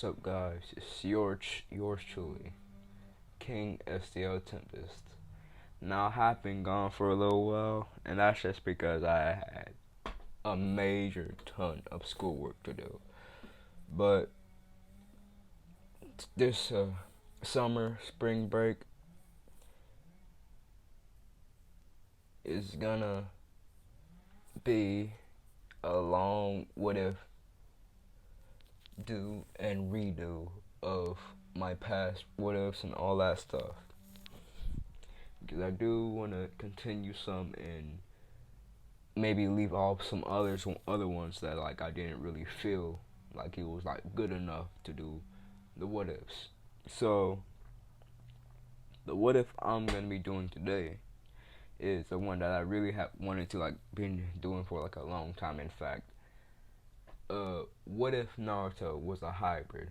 What's up, guys? It's yours truly, King S.D.L Tempest. Now, I have been gone for a little while, and that's just because I had a major ton of schoolwork to do. But this summer, spring break is gonna be a long what if, do, and redo of my past what ifs and all that stuff. Because I do want to continue some and maybe leave off some other ones that like I didn't really feel like it was like good enough to do the what ifs. So the what if I'm gonna be doing today is the one that I really have wanted to like been doing for like a long time. In fact, what if Naruto was a hybrid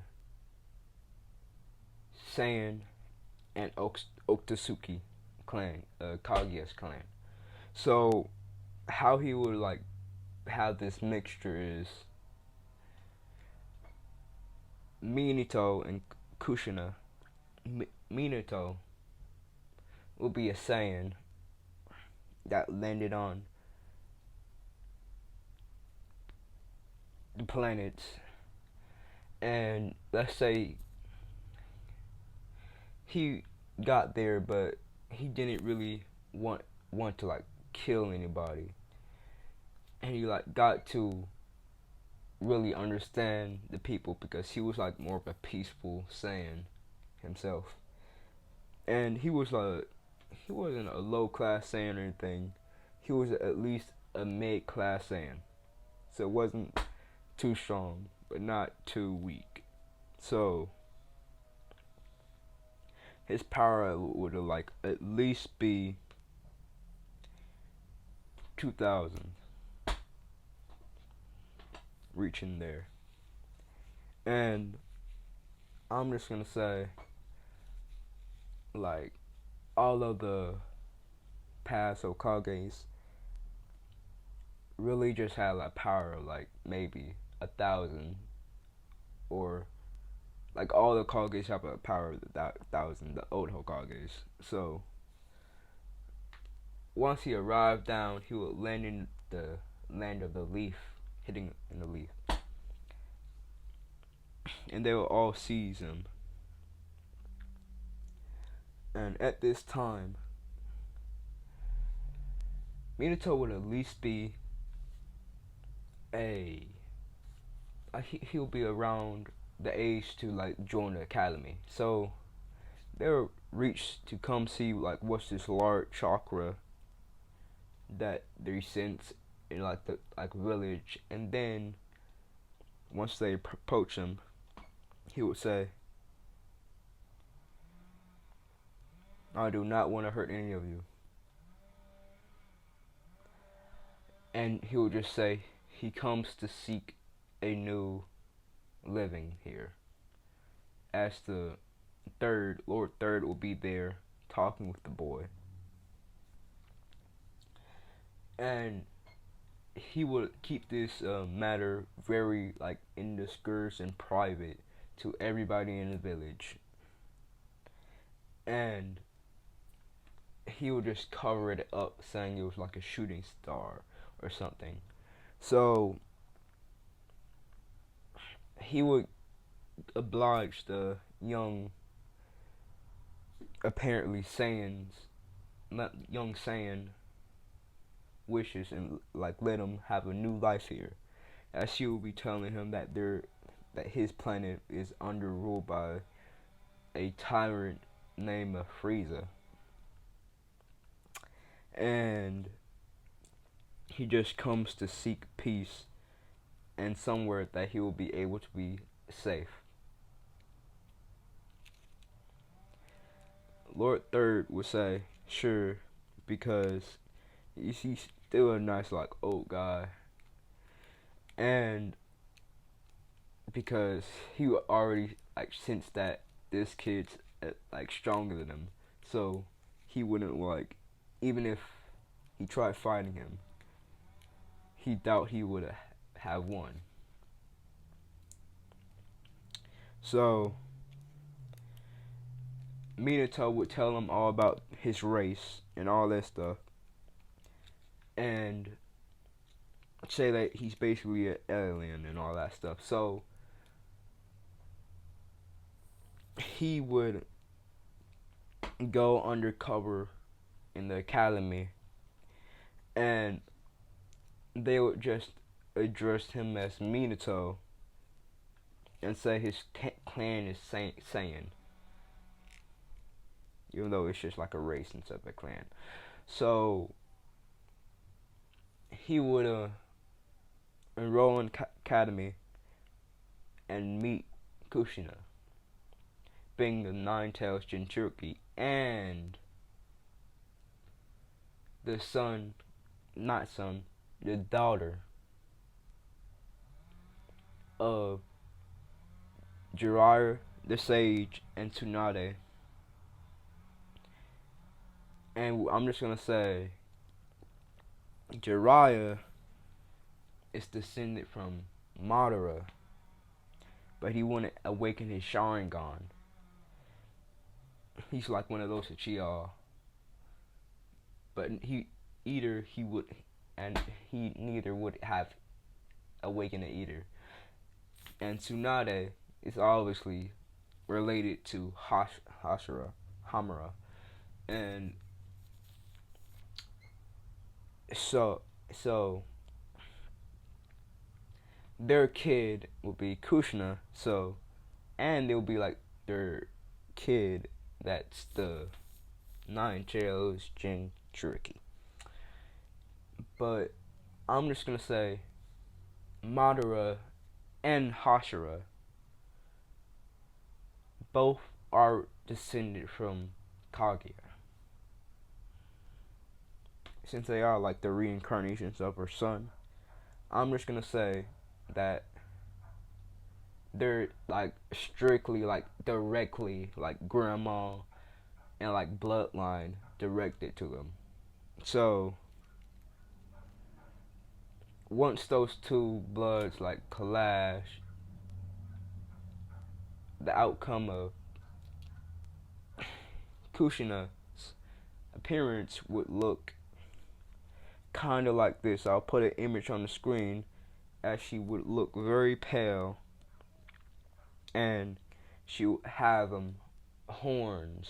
Saiyan and Otsutsuki clan, Kaguya's clan? So how he would like have this mixture is Minato and Kushina. Minato will be a Saiyan that landed on the planets, and let's say he got there, but he didn't really want to like kill anybody, and he like got to really understand the people because he was like more of a peaceful Saiyan himself, and he wasn't a low class Saiyan or anything. He was at least a mid class Saiyan, so it wasn't too strong but not too weak. So his power would like at least be 2,000, reaching there. And I'm just gonna say, like, all of the past Hokages really just had like power of like maybe 1,000, or like all the Hokages have a power of 1,000, the old Hokages. So once he arrived down, he would land in the land of the leaf, hitting in the leaf, and they will all seize him. And at this time, Minato would at least be a he'll be around the age to like join the academy. So they'll reach to come see like what's this large chakra that they sense in like the like village, and then once they approach him, he would say, "I do not want to hurt any of you," and he would just say he comes to seek a new living here. As the Lord Third will be there talking with the boy, and he would keep this matter very like indiscreet and private to everybody in the village, and he would just cover it up, saying it was like a shooting star or something. So he would oblige the young, apparently young Saiyan wishes and like let him have a new life here, as she will be telling him that his planet is under rule by a tyrant named Frieza, and he just comes to seek peace and somewhere that he will be able to be safe. Lord Third would say, sure, because he's still a nice like old guy, and because he would already like sense that this kid's like stronger than him, so he wouldn't like, even if he tried fighting him, he doubt he would have won. So Minato would tell him all about his race and all that stuff, and say that he's basically an alien and all that stuff. So he would go undercover in the academy, and they would just address him as Minato and say his clan is Saiyan, even though it's just like a race instead of a clan. So he would enroll in academy and meet Kushina, being the Nine-Tails Jinchuriki, and the son, not son, the daughter of Jiraiya the Sage and Tsunade. And I'm just gonna say, Jiraiya is descended from Madara, but he wouldn't awaken his Sharingan. He's like one of those Uchiha, but he would, and he neither would have awakened it either. And Tsunade is obviously related to Hamura, and so their kid will be Kushina. So, and they'll be like their kid. That's the Nine-Tails Jinchuriki. But I'm just gonna say Madara and Hashira both are descended from Kaguya, since they are like the reincarnations of her son. I'm just gonna say that they're like strictly like directly like grandma and like bloodline directed to them. So once those two bloods like clash, the outcome of Kushina's appearance would look kind of like this. I'll put an image on the screen, as she would look very pale, and she would have horns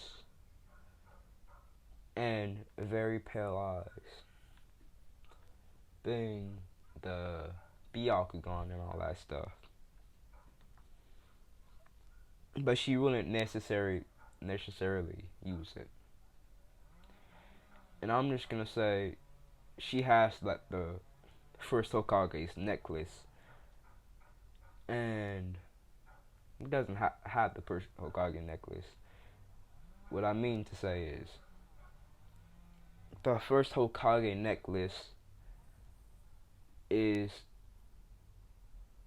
and very pale eyes, being the Byakugan and all that stuff. But she wouldn't necessarily use it. And I'm just gonna say she has like the first Hokage's necklace, and it doesn't have the first Hokage necklace. What I mean to say is the first Hokage necklace is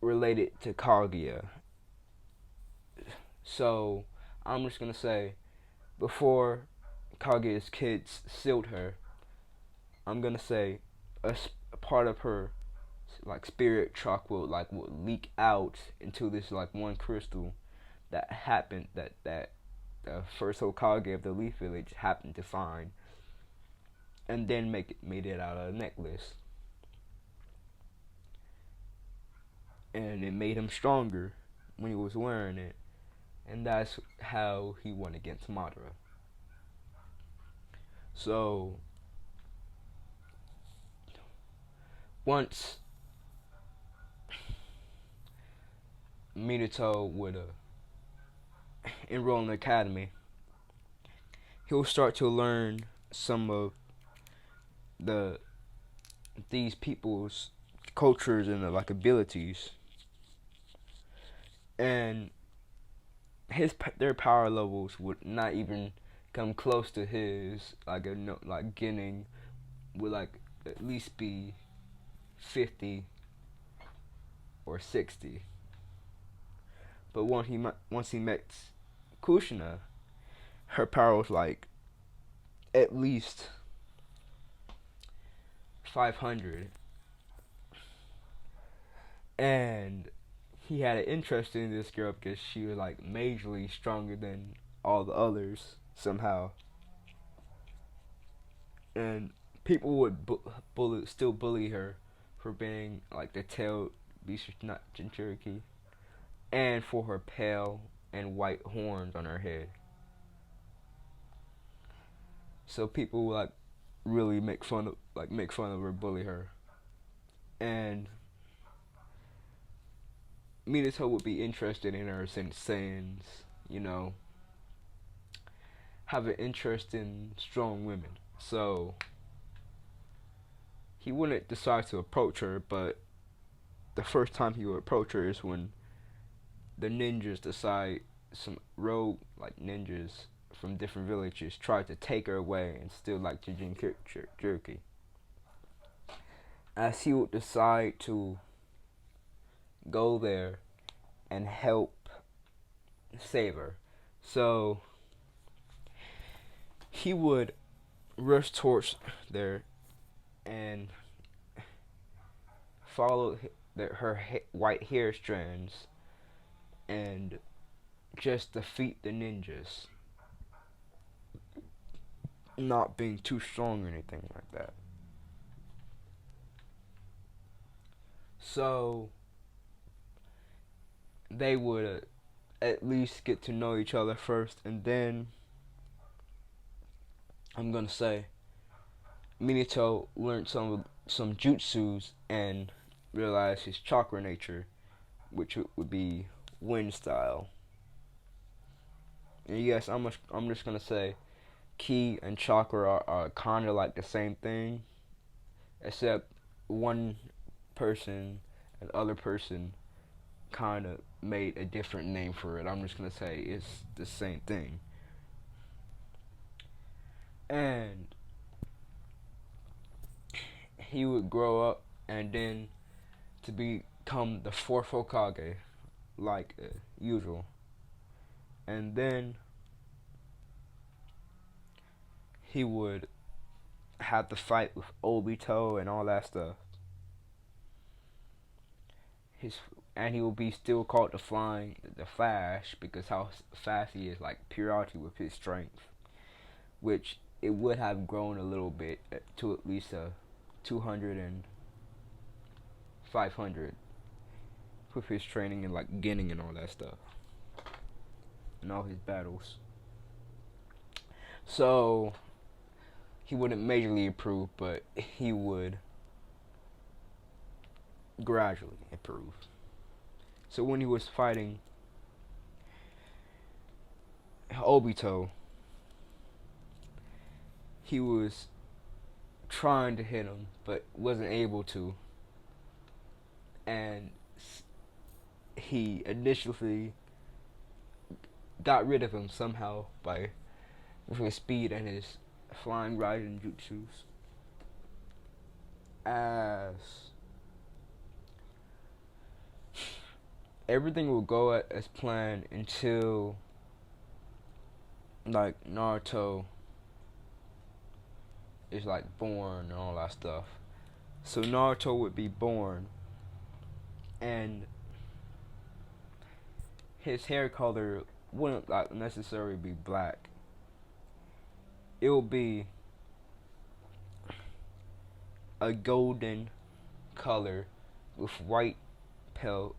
related to Kaguya. So I'm just gonna say, before Kaguya's kids sealed her, I'm gonna say a part of her like spirit chalk will leak out into this like one crystal that happened that the first Hokage of the Leaf Village happened to find, and then made it out of a necklace, and it made him stronger when he was wearing it, and that's how he won against Madara. So once Minato would enroll in the academy, he'll start to learn some of these people's cultures and like abilities, and their power levels would not even come close to his. Like getting would like at least be 50 or 60. But once he met Kushina, her power was like at least 500, and he had an interest in this girl because she was like majorly stronger than all the others somehow, and people would still bully her for being like the tailed beast not Cherokee, and for her pale and white horns on her head. So people would like really make fun of her, bully her, and Minato would be interested in her since Saiyans, you know, have an interest in strong women. So he wouldn't decide to approach her, but the first time he would approach her is when the ninjas decide, some rogue like ninjas from different villages try to take her away and steal like Jin Jerky. As he would decide to go there and help save her. So he would rush towards there and follow her white hair strands and just defeat the ninjas, not being too strong or anything like that. So they would at least get to know each other first, and then I'm gonna say Minato learned some jutsus and realized his chakra nature, which would be wind style. And yes, I'm just gonna say ki and chakra are kind of like the same thing, except one person and other person kind of made a different name for it. I'm just gonna say it's the same thing. And he would grow up and then to become the fourth Hokage, like usual. And then he would have to fight with Obito and all that stuff. And he will be still called the Flash, because how fast he is, like purity with his strength, which it would have grown a little bit to at least a 200 and 500 with his training and like Ginning and all that stuff and all his battles. So he wouldn't majorly improve, but he would gradually improve. So when he was fighting Obito, he was trying to hit him but wasn't able to, and he initially got rid of him somehow by with his speed and his flying Raiden jutsus. As everything will go as planned until like Naruto is like born and all that stuff. So Naruto would be born, and his hair color wouldn't like necessarily be black. It will be a golden color with pale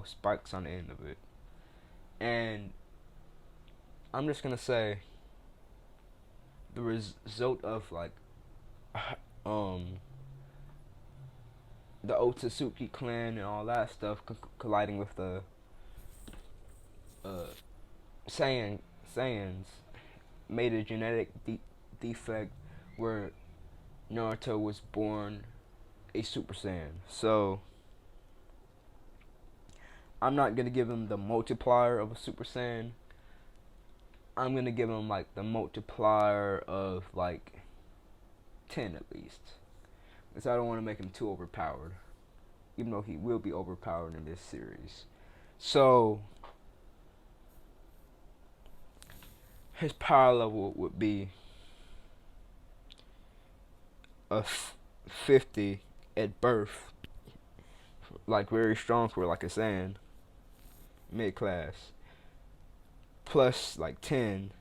spikes on the end of it. And I'm just gonna say the result of like the Otsutsuki clan and all that stuff colliding with the Saiyans made a genetic defect where Naruto was born a Super Saiyan. So I'm not gonna give him the multiplier of a Super Saiyan. I'm gonna give him like the multiplier of like 10 at least, because I don't want to make him too overpowered, even though he will be overpowered in this series. So his power level would be a 50 at birth, like very strong for like a Saiyan, mid class. Plus like 10,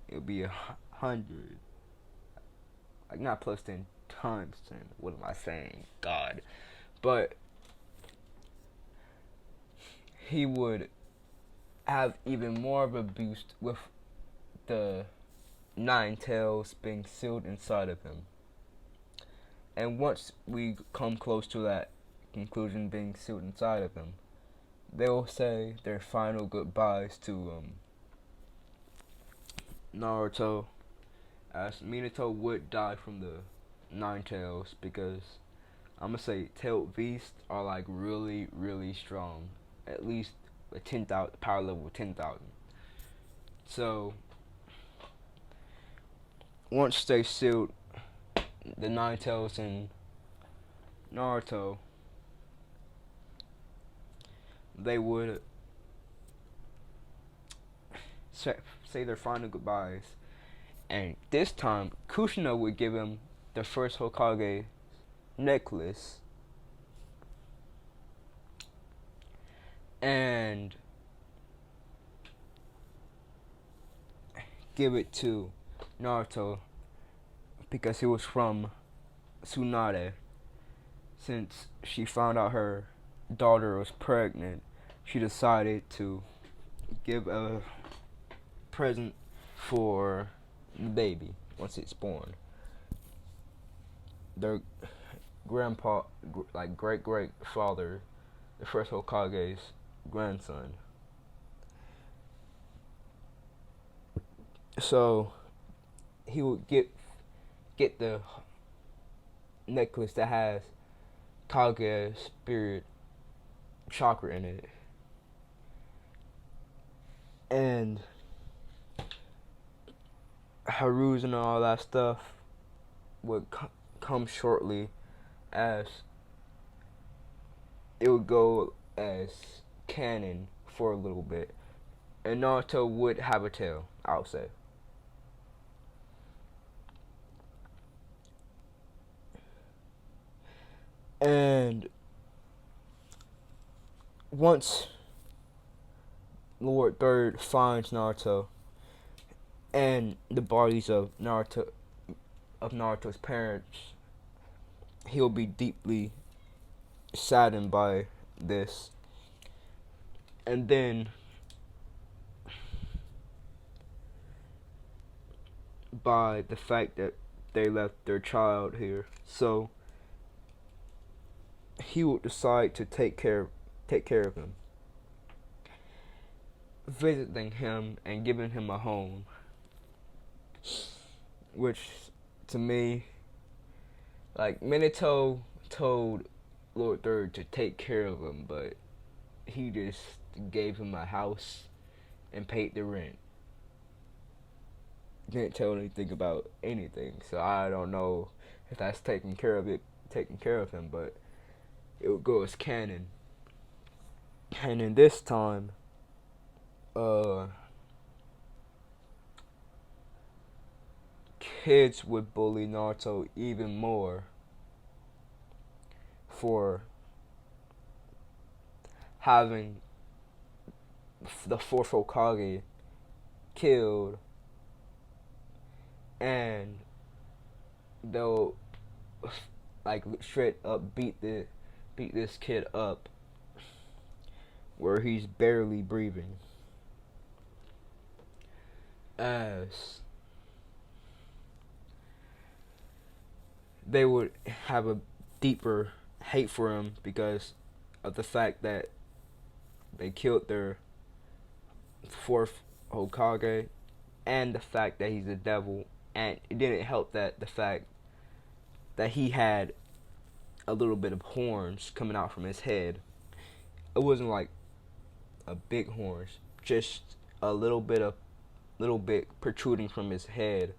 it'll be 100. Like not plus 10 times 10. What am I saying? God. But he would have even more of a boost with the nine tails being sealed inside of him. And once we come close to that conclusion being sealed inside of him, they will say their final goodbyes to Naruto, as Minato would die from the nine tails, because I'm gonna say tailed beasts are like really, really strong. At least a 10,000 power level 10,000. So once they sealed the nine tails in Naruto, they would say their final goodbyes. And this time, Kushina would give him the first Hokage necklace. And give it to Naruto because he was from Tsunade. Since she found out her daughter was pregnant, she decided to give a present for the baby once it's born. Their grandpa, like great father, the first Hokage's grandson. So he would get the necklace that has Kage's spirit chakra in it, and Haru's and all that stuff would come shortly, as it would go as canon for a little bit, and Naruto would have a tail, I'll say. And once Lord Third finds Naruto and the bodies of Naruto's parents, he'll be deeply saddened by this. And then by the fact that they left their child here. So he would decide to take care of him, visiting him and giving him a home, which to me, like, Minato told Lord Third to take care of him, but he just gave him a house and paid the rent. Didn't tell anything about anything, so I don't know if that's taking care of him, but it would go as canon. And in this time, kids would bully Naruto even more for having the fourth Hokage killed, and they'll like straight up beat this kid up where he's barely breathing, as they would have a deeper hate for him because of the fact that they killed their fourth Hokage, and the fact that he's a devil. And it didn't help that the fact that he had a little bit of horns coming out from his head. It wasn't like a big horns, just a little bit protruding from his head.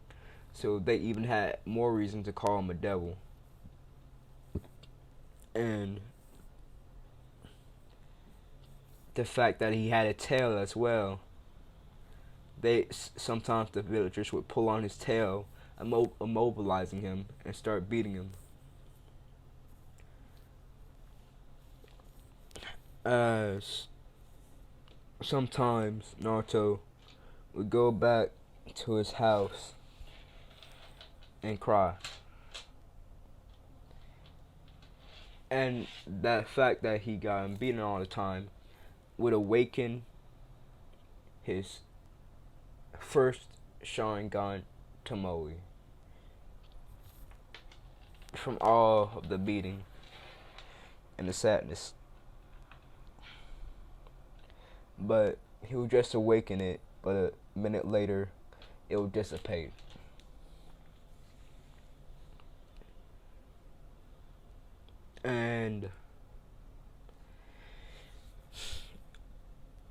So they even had more reason to call him a devil. And the fact that he had a tail as well. Sometimes the villagers would pull on his tail, immobilizing him, and start beating him. as sometimes Naruto would go back to his house and cry. And that fact that he got beaten all the time would awaken his first Sharingan Tomoe from all of the beating and the sadness. But he would just awaken it, but a minute later it would dissipate. And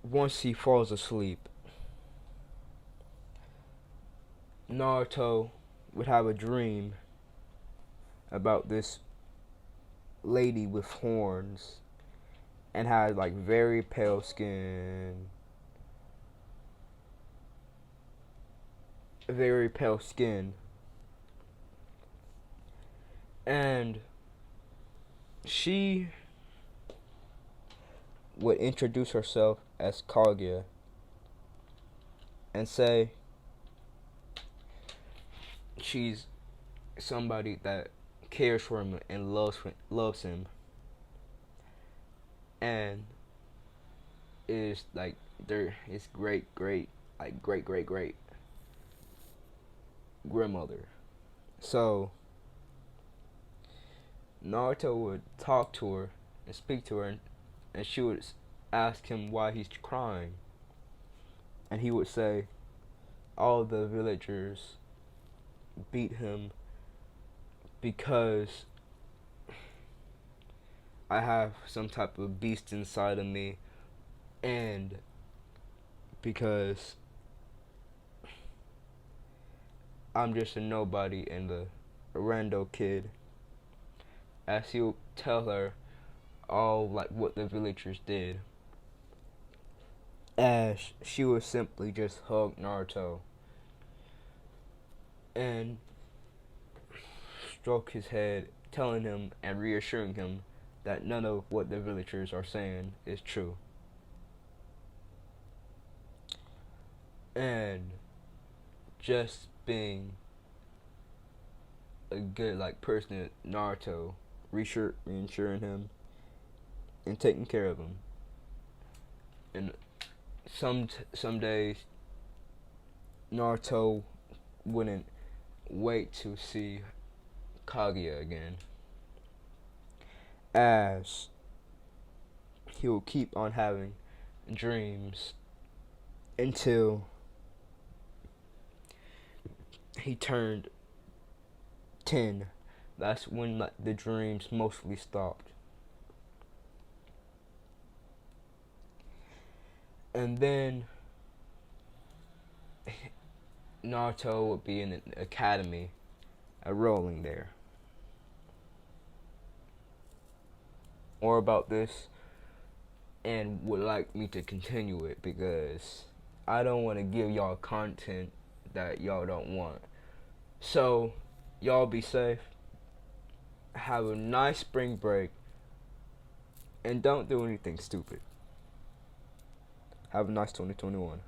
once he falls asleep, Naruto would have a dream about this lady with horns and had like very pale skin. Very pale skin. And she would introduce herself as Kaguya and say she's somebody that cares for him and loves him, and is like his great grandmother. So Naruto would talk to her and speak to her, and she would ask him why he's crying, and he would say all the villagers beat him because I have some type of beast inside of me, and because I'm just a nobody and a rando kid. As he would tell her all like what the villagers did, as she would simply just hug Naruto and stroke his head, telling him and reassuring him that none of what the villagers are saying is true. And just being a good like person, Naruto reassuring him and taking care of him. And some days Naruto wouldn't wait to see Kaguya again, as he will keep on having dreams until he turned 10. That's when like the dreams mostly stopped. And then Naruto would be in an academy, enrolling there. More about this, and would like me to continue it because I don't want to give y'all content that y'all don't want. So, y'all be safe. Have a nice spring break. And don't do anything stupid. Have a nice 2021.